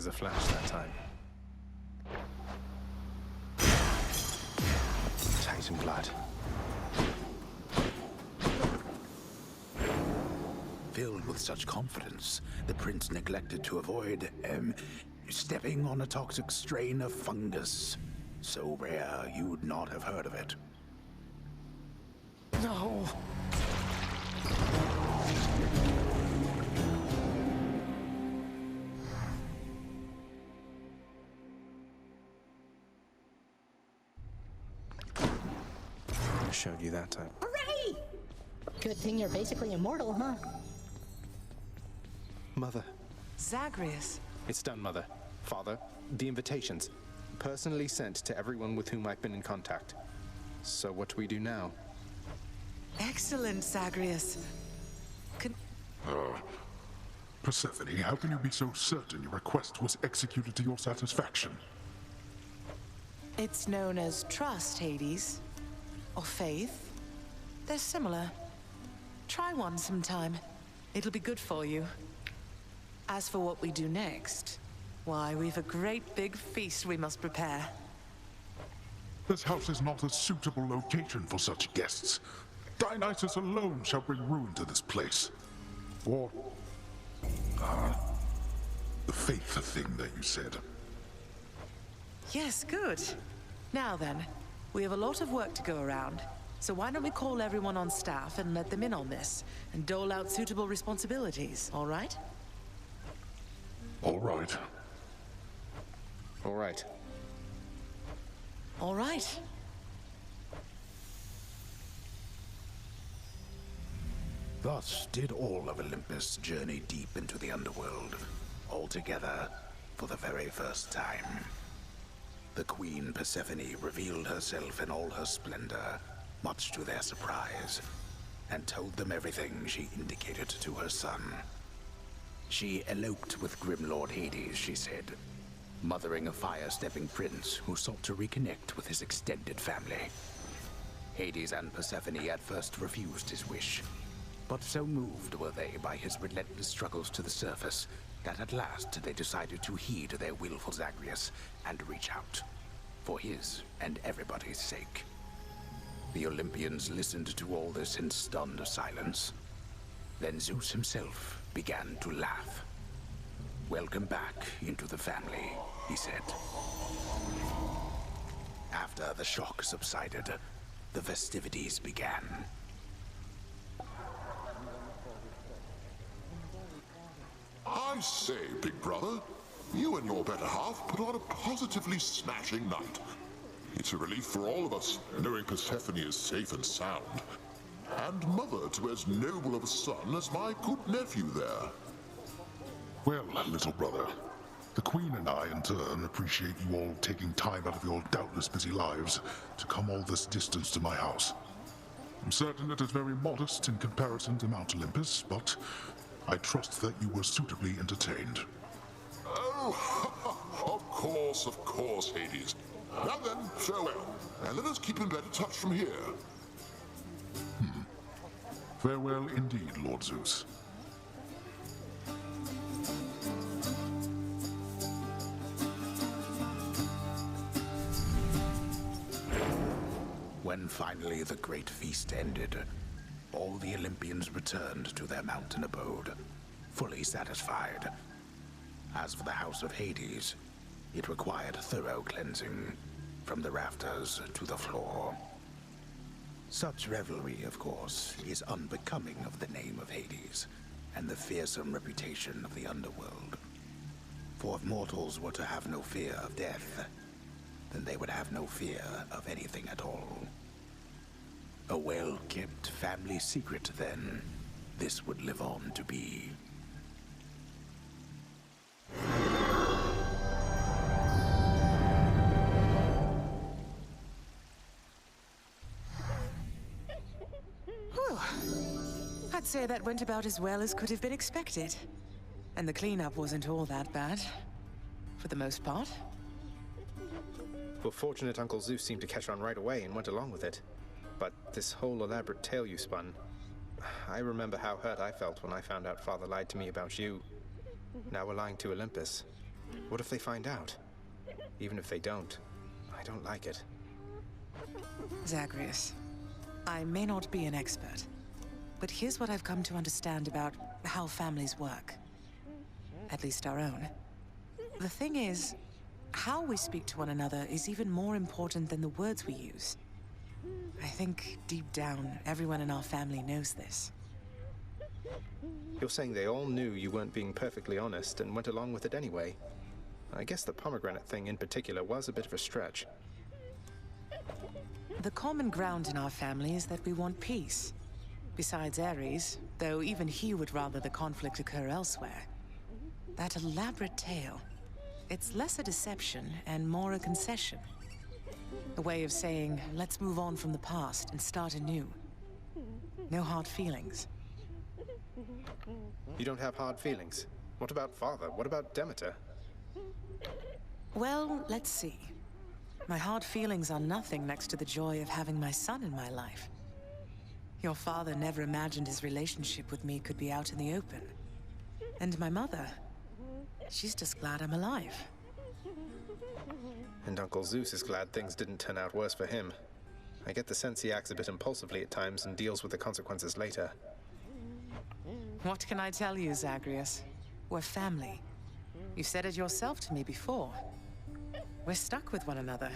as a flash that time. Titan blood. Filled with such confidence, the prince neglected to avoid, stepping on a toxic strain of fungus. So rare, you'd not have heard of it. No. I showed you that time. Hooray! Good thing you're basically immortal, huh? Mother. Zagreus. It's done, Mother. Father, the invitations. Personally sent to everyone with whom I've been in contact. So what do we do now? Excellent, Zagreus. Persephone, how can you be so certain your request was executed to your satisfaction? It's known as trust, Hades. Or faith. They're similar. Try one sometime. It'll be good for you. As for what we do next, why, we've a great big feast we must prepare. This house is not a suitable location for such guests. Dionysus alone shall bring ruin to this place. Or, the faith thing that you said. Yes, good. Now then, we have a lot of work to go around. So why don't we call everyone on staff and let them in on this, and dole out suitable responsibilities, all right? All right. All right. All right. Thus did all of Olympus journey deep into the Underworld, all together for the very first time. The Queen Persephone revealed herself in all her splendor, much to their surprise, and told them everything she indicated to her son. She eloped with Grim Lord Hades, she said, mothering a fire-stepping prince who sought to reconnect with his extended family. Hades and Persephone at first refused his wish, but so moved were they by his relentless struggles to the surface that at last they decided to heed their willful Zagreus and reach out, for his and everybody's sake. The Olympians listened to all this in stunned silence. Then Zeus himself began to laugh. "Welcome back into the family," he said. After the shock subsided, the festivities began. I say, big brother, you and your better half put on a positively smashing night. It's a relief for all of us, knowing Persephone is safe and sound. And mother to as noble of a son as my good nephew there. Well, little brother, the Queen and I, in turn, appreciate you all taking time out of your doubtless busy lives to come all this distance to my house. I'm certain it is very modest in comparison to Mount Olympus, but I trust that you were suitably entertained. Oh, of course, Hades. Now then, farewell, and let us keep in better touch from here. Farewell indeed, Lord Zeus. When finally the great feast ended, all the Olympians returned to their mountain abode, fully satisfied. As for the house of Hades, it required thorough cleansing, from the rafters to the floor. Such revelry, of course, is unbecoming of the name of Hades, and the fearsome reputation of the Underworld. For if mortals were to have no fear of death, then they would have no fear of anything at all. A well-kept family secret, then, this would live on to be. I'd say that went about as well as could have been expected. And the cleanup wasn't all that bad. For the most part. We're fortunate Uncle Zeus seemed to catch on right away and went along with it. But this whole elaborate tale you spun... I remember how hurt I felt when I found out Father lied to me about you. Now we're lying to Olympus. What if they find out? Even if they don't, I don't like it. Zagreus, I may not be an expert, but here's what I've come to understand about how families work. At least our own. The thing is, how we speak to one another is even more important than the words we use. I think, deep down, everyone in our family knows this. You're saying they all knew you weren't being perfectly honest and went along with it anyway. I guess the pomegranate thing in particular was a bit of a stretch. The common ground in our family is that we want peace. Besides Ares, though even he would rather the conflict occur elsewhere. That elaborate tale, it's less a deception and more a concession. A way of saying, let's move on from the past and start anew. No hard feelings. You don't have hard feelings? What about Father? What about Demeter? Well, let's see. My hard feelings are nothing next to the joy of having my son in my life. Your father never imagined his relationship with me could be out in the open. And my mother, she's just glad I'm alive. And Uncle Zeus is glad things didn't turn out worse for him. I get the sense he acts a bit impulsively at times and deals with the consequences later. What can I tell you, Zagreus? We're family. You said it yourself to me before. We're stuck with one another.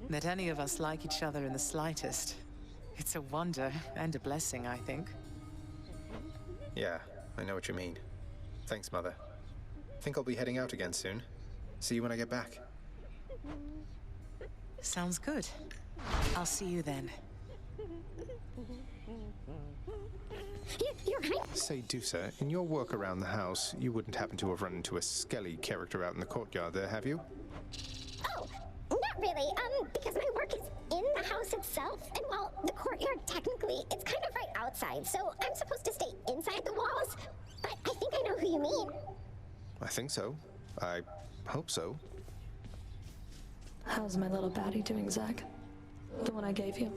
That any of us like each other in the slightest. It's a wonder and a blessing, I think. Yeah, I know what you mean. Thanks, Mother. Think I'll be heading out again soon. See you when I get back. Sounds good. I'll see you then. You're right. Say, Dusa, in your work around the house, you wouldn't happen to have run into a Skelly character out in the courtyard there, have you? Oh, not really. Because my work is in the house itself, and while the courtyard technically, it's kind of right outside, so I'm supposed to stay inside the walls. But I think I know who you mean. I think so. I hope so. How's my little baddie doing, Zag? The one I gave you.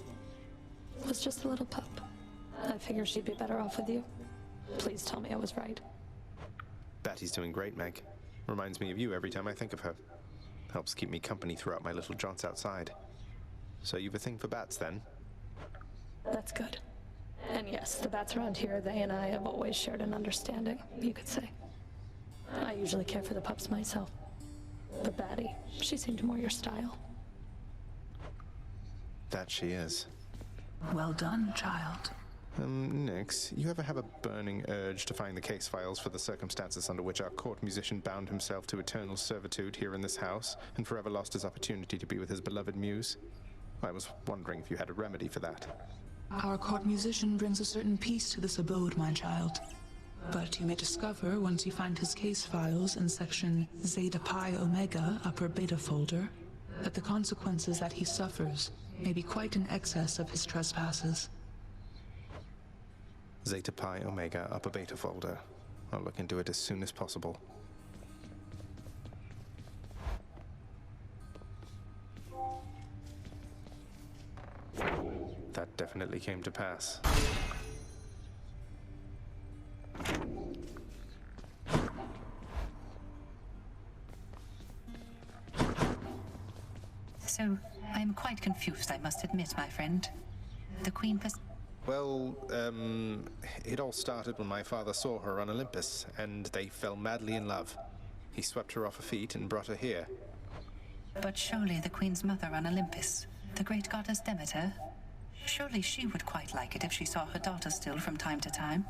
Was just a little pup. I figure she'd be better off with you. Please tell me I was right. Batty's doing great, Meg. Reminds me of you every time I think of her. Helps keep me company throughout my little jaunts outside. So you've a thing for bats, then? That's good. And yes, the bats around here, they and I have always shared an understanding, you could say. I usually care for the pups myself. But Batty, she seemed more your style. That she is. Well done, child. Nix, you ever have a burning urge to find the case files for the circumstances under which our court musician bound himself to eternal servitude here in this house, and forever lost his opportunity to be with his beloved muse? I was wondering if you had a remedy for that. Our court musician brings a certain peace to this abode, my child. But you may discover, once you find his case files in section Zeta Pi Omega upper beta folder, that the consequences that he suffers may be quite in excess of his trespasses. Zeta Pi Omega upper beta folder. I'll look into it as soon as possible. That definitely came to pass. So, I'm quite confused, I must admit, my friend. The Queen Well, it all started when my father saw her on Olympus, and they fell madly in love. He swept her off her feet and brought her here. But surely the Queen's mother on Olympus, the great goddess Demeter, surely she would quite like it if she saw her daughter still from time to time.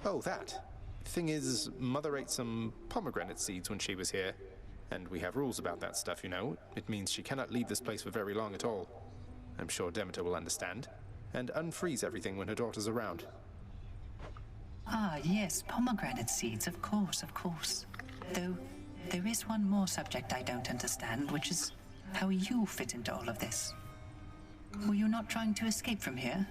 Oh, that. Thing is, Mother ate some pomegranate seeds when she was here. And we have rules about that stuff, you know. It means she cannot leave this place for very long at all. I'm sure Demeter will understand. And unfreeze everything when her daughter's around. Ah, yes, pomegranate seeds, of course, of course. Though, there is one more subject I don't understand, which is how you fit into all of this. Were you not trying to escape from here?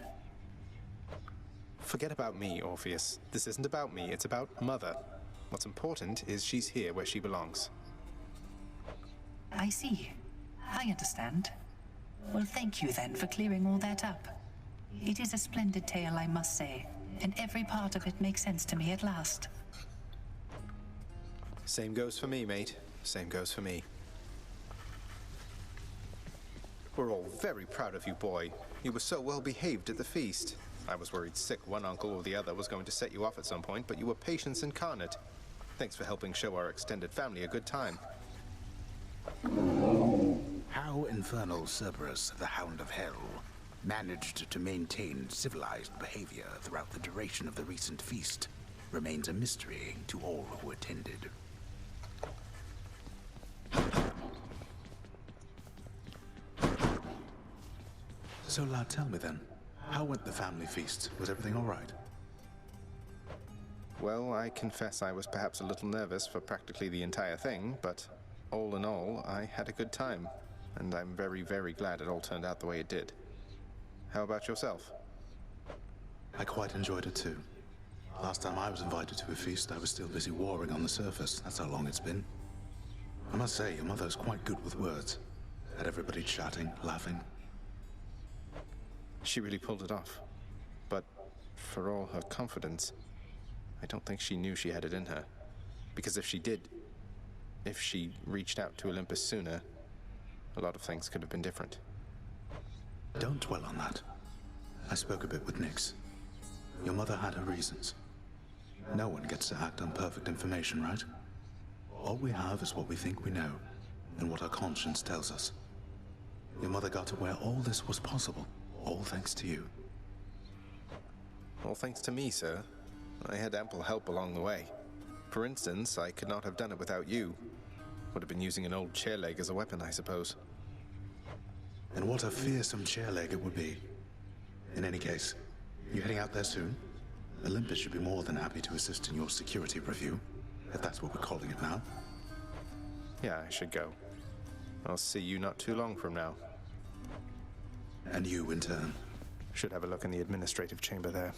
Forget about me, Orpheus. This isn't about me, it's about Mother. What's important is she's here where she belongs. I see. I understand. Well, thank you then for clearing all that up. It is a splendid tale, I must say, and every part of it makes sense to me at last. Same goes for me, mate. Same goes for me. We're all very proud of you, boy. You were so well behaved at the feast. I was worried sick one uncle or the other was going to set you off at some point, but you were patience incarnate. Thanks for helping show our extended family a good time. How infernal Cerberus, the Hound of Hell, managed to maintain civilized behavior throughout the duration of the recent feast remains a mystery to all who attended. So, lad, tell me then, how went the family feast? Was everything all right? Well, I confess I was perhaps a little nervous for practically the entire thing, but all in all, I had a good time, and I'm very, very glad it all turned out the way it did. How about yourself? I quite enjoyed it too. Last time I was invited to a feast, I was still busy warring on the surface. That's how long it's been. I must say, your mother's quite good with words. Had everybody chatting, laughing. She really pulled it off. But for all her confidence, I don't think she knew she had it in her. Because if she did, if she reached out to Olympus sooner, a lot of things could have been different. Don't dwell on that. I spoke a bit with Nyx. Your mother had her reasons. No one gets to act on perfect information, right? All we have is what we think we know, and what our conscience tells us. Your mother got to where all this was possible, all thanks to you. All thanks to me, sir. I had ample help along the way. For instance, I could not have done it without you. Would have been using an old chair leg as a weapon, I suppose. And what a fearsome chair leg it would be. In any case, you heading out there soon? Olympus should be more than happy to assist in your security review, if that's what we're calling it now. Yeah, I should go. I'll see you not too long from now. And you, in turn. Should have a look in the administrative chamber there.